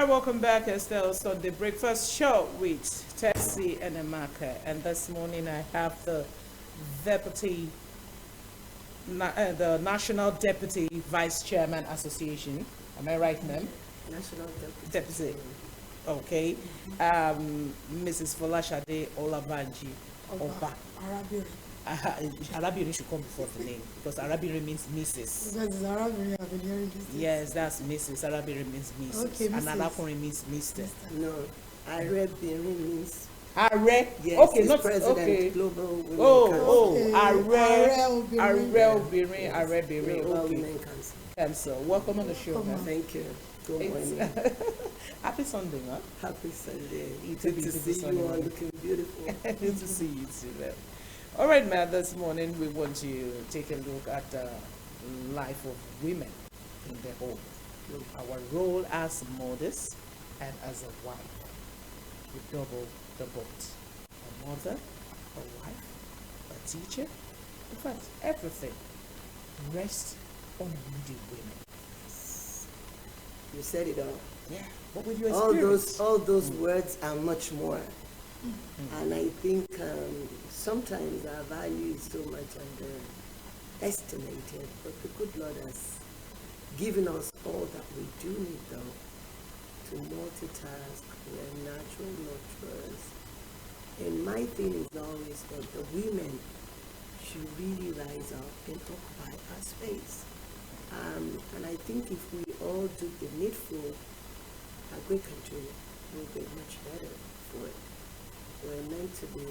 welcome back, Estelle. So the breakfast show with Tessie and Amaka. And this morning I have the deputy, the National Deputy Vice Chairman Association. Am I right, ma'am? National Deputy. Okay. Mrs. Folasade Olabanji Oba. Arabiri should come before the name because Arabiri means Mrs. Because Arabiri I've been hearing this. Yes, that's Mrs. Arabiri means Mrs. Okay, And Mrs. Alakuri means Mr. No, Arabiri means Are. yes, Okay, it's not President okay. Global Women Oh, Okay. Are. Are Obirin, Arabiri. Global Okay. Women Council. Cancel. Welcome on the show, Welcome. ma'am. Thank you. Good It's- morning. Happy Sunday, man. Happy Sunday. You Good too, to beautiful see Sunday you all morning. looking beautiful. Good to see you too, ma'am. All right, ma'am. This morning we want to take a look at the life of women in the home, our role as mothers and as a wife. We double the boat: a mother, a wife, a teacher. In fact, everything rests on needy women. You said it all. Yeah. What would you experience? All those words and much more. And I think sometimes our value is so much underestimated, but the good Lord has given us all that we do need, though, to multitask. We're natural nurturers. And my thing is always that the women should really rise up and occupy our space. And I think if we all do the needful, our great country will be much better for it. We're meant to be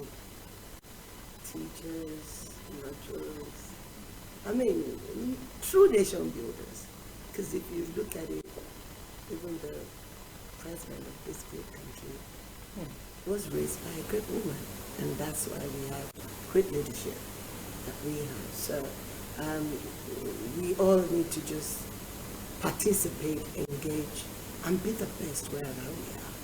teachers, nurturers, I mean, true nation builders. Because if you look at it, even the president of this great country was raised by a great woman. And that's why we have great leadership that we have. So we all need to just participate, engage, and be the best wherever we are.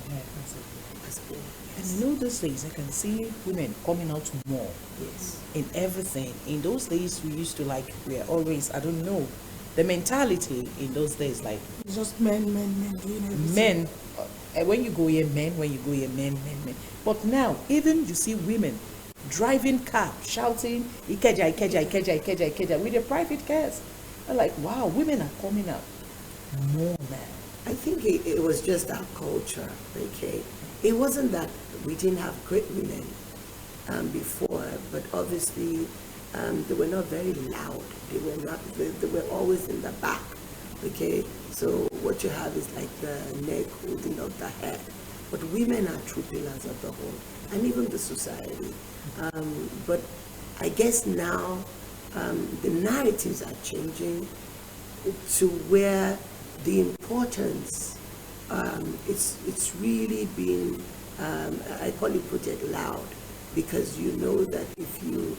Yeah, exactly. As women. And you know, those days I can see women coming out more Yes. in everything. In those days, we used to we are always, I don't know, the mentality in those days, like It's just men doing everything. men, when you go here, men, when you go here, men. But now, even you see women driving car, shouting, Ikeja, Ikeja, Ikeja, Ikeja, Ikeja, with their private cars. I'm like, wow, women are coming out more now. I think it was just our culture, okay? It wasn't that we didn't have great women before, but obviously they were not very loud. They were always in the back, okay? So what you have is like the neck holding up the head. But women are true pillars of the home, and even the society. But I guess now the narratives are changing to where the importance, it's really been, I call it put it loud, because you know that if you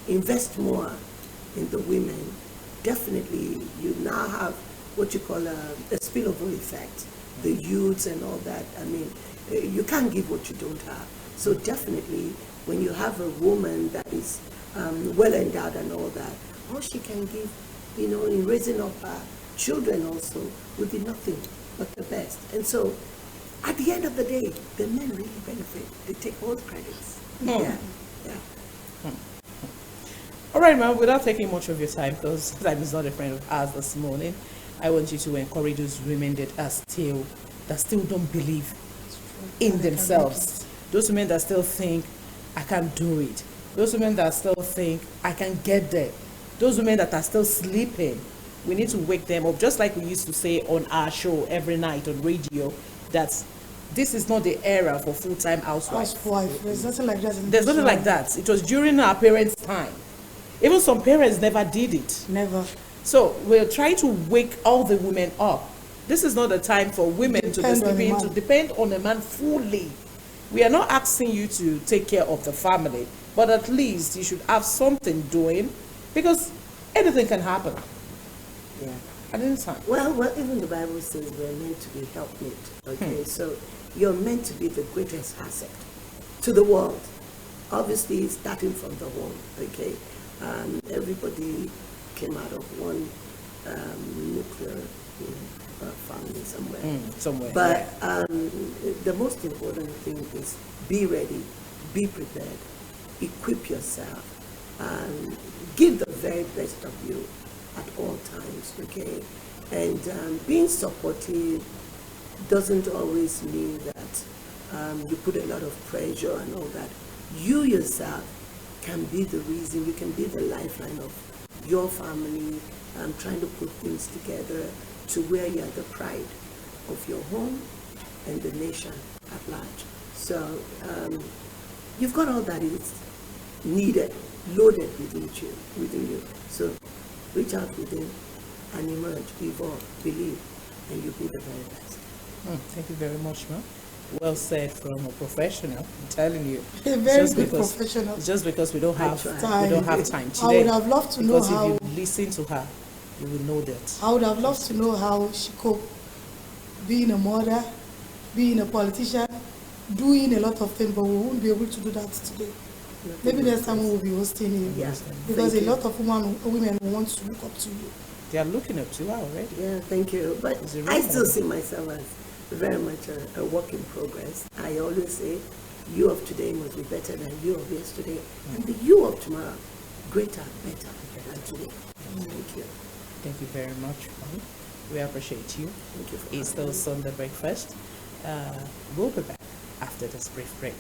invest more in the women, definitely you now have what you call a spillover effect, the youths and all that. I mean, you can't give what you don't have. So definitely when you have a woman that is well endowed and all that, all she can give, you know, in raising up her children also would be nothing but the best. And so at the end of the day, the men really benefit. They take all the credits. Yeah. All right, ma'am, without taking much of your time, because time is not a friend of ours this morning, I want you to encourage those women that still don't believe in themselves. Those women that still think, I can't do it. Those women that still think, I can get there. Those women that are still sleeping, we need to wake them up. Just like we used to say on our show every night on radio, that this is not the era for full-time housewives. Housewife. There's nothing like that. There's nothing like that. It was during our parents' time. Even some parents never did it. Never. So we're trying to wake all the women up. This is not the time for women to be sleeping, to depend on a man fully. We are not asking you to take care of the family, but at least you should have something doing, because anything can happen Yeah. at any time. Well, even the Bible says we're meant to be helpmate. Okay, so you're meant to be the greatest asset to the world. Obviously, starting from the home. Okay, everybody came out of one nuclear family, going somewhere. Somewhere. But the most important thing is be ready, be prepared, equip yourself, give the very best of you at all times, okay? And being supportive doesn't always mean that you put a lot of pressure and all that. You yourself can be the reason, you can be the lifeline of your family, trying to put things together to where you're the pride of your home and the nation at large. So you've got all that is needed, loaded within you. So reach out within and emerge, evolve, believe, and you'll be the very best. Thank you very much, ma'am. Well said from a professional. I'm telling you. A very good professional. Just because we don't have time today. I would have loved to know how. Because if you listen to her, you will know that. I would have loved to know how she coped, being a mother, being a politician, doing a lot of things, but we won't be able to do that today. Maybe next time we will be hosting you. Yeah. Because a lot of women want to look up to you. They are looking up to her already. Yeah, thank you. But I still see myself as very much a work in progress. I always say, you of today must be better than you of yesterday, and the you of tomorrow, greater, better than today. Thank you. Thank you very much, ma'am. We appreciate you. Thank you for It's still Sunday breakfast. We'll be back after this brief break.